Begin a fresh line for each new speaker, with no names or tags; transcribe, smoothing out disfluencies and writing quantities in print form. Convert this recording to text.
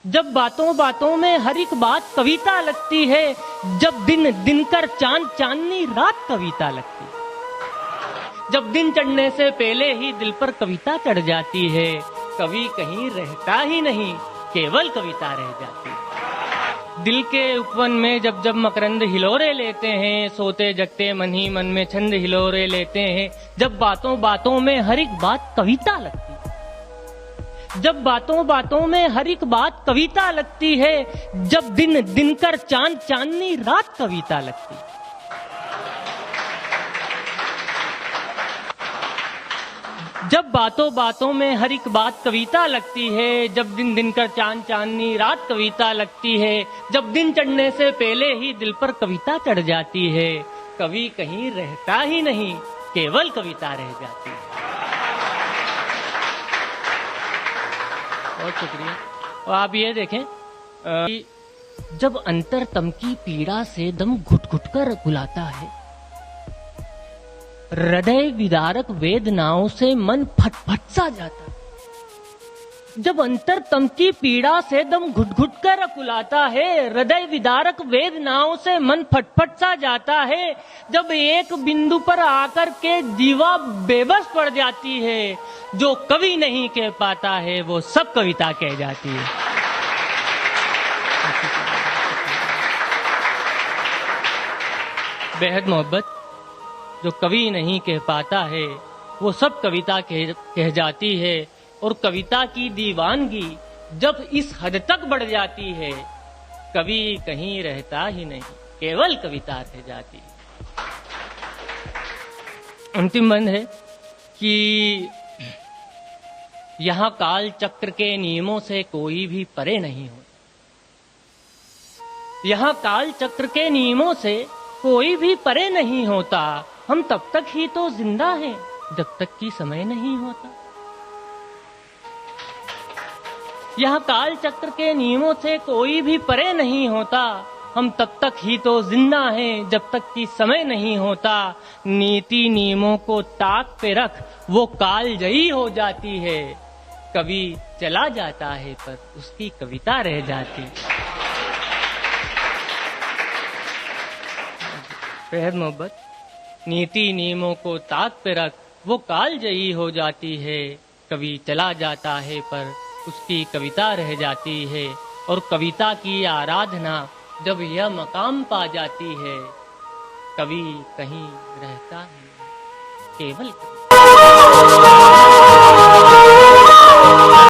जब बातों बातों में हर एक बात कविता लगती है, जब दिन दिनकर चांद चांदनी रात कविता लगती है। जब दिन चढ़ने से पहले ही दिल पर कविता चढ़ जाती है, कवि कहीं रहता ही नहीं, केवल कविता रह जाती है। दिल के उपवन में जब जब मकरंद हिलोरे लेते हैं, सोते जगते मन ही मन में छंद हिलोरे लेते हैं। जब बातों बातों में हर एक बात कविता लगती है, जब बातों बातों में हर एक बात कविता लगती है, जब दिन दिनकर चांद चांदनी रात कविता लगती है। जब बातों बातों में हर एक बात कविता लगती है, जब दिन दिनकर चांद चांदनी रात कविता लगती है। जब दिन चढ़ने से पहले ही दिल पर कविता चढ़ जाती है, कवि कहीं रहता ही नहीं, केवल कविता रह जाती है। बहुत शुक्रिया। और आप ये देखें कि जब अंतर तम की पीड़ा से दम घुट घुट कर बुलाता है, हृदय विदारक वेदनाओं से मन फटफट सा जाता है। जब अंतर तम की पीड़ा से दम घुट घुट कर अकुलाता है, हृदय विदारक वेदनाओं से मन फटफट सा जाता है। जब एक बिंदु पर आकर के जीवा बेबस पड़ जाती है, जो कवि नहीं कह पाता है वो सब कविता कह जाती है। बेहद मोहब्बत जो कवि नहीं कह पाता है वो सब कविता कह जाती है। और कविता की दीवानगी जब इस हद तक बढ़ जाती है, कवि कहीं रहता ही नहीं, केवल कविता रह जाती है। अंतिम बंद है कि यहां काल चक्र के नियमों से कोई भी परे नहीं हो। यहां काल चक्र के नियमों से कोई भी परे नहीं होता। हम तब तक ही तो जिंदा हैं जब तक कि समय नहीं होता। यह काल चक्र के नियमों से कोई भी परे नहीं होता। हम तब तक ही तो जिंदा हैं जब तक कि समय नहीं होता। नीति नियमों को ताक पे रख वो कालजयी हो जाती है। कवि चला जाता है पर उसकी कविता रह जाती। बेहद मोहब्बत। नीति नियमों को ताक पे रख वो कालजयी हो जाती है। कवि चला जाता है पर उसकी कविता रह जाती है। और कविता की आराधना जब यह मकाम पा जाती है, कवि कहीं रहता है, केवल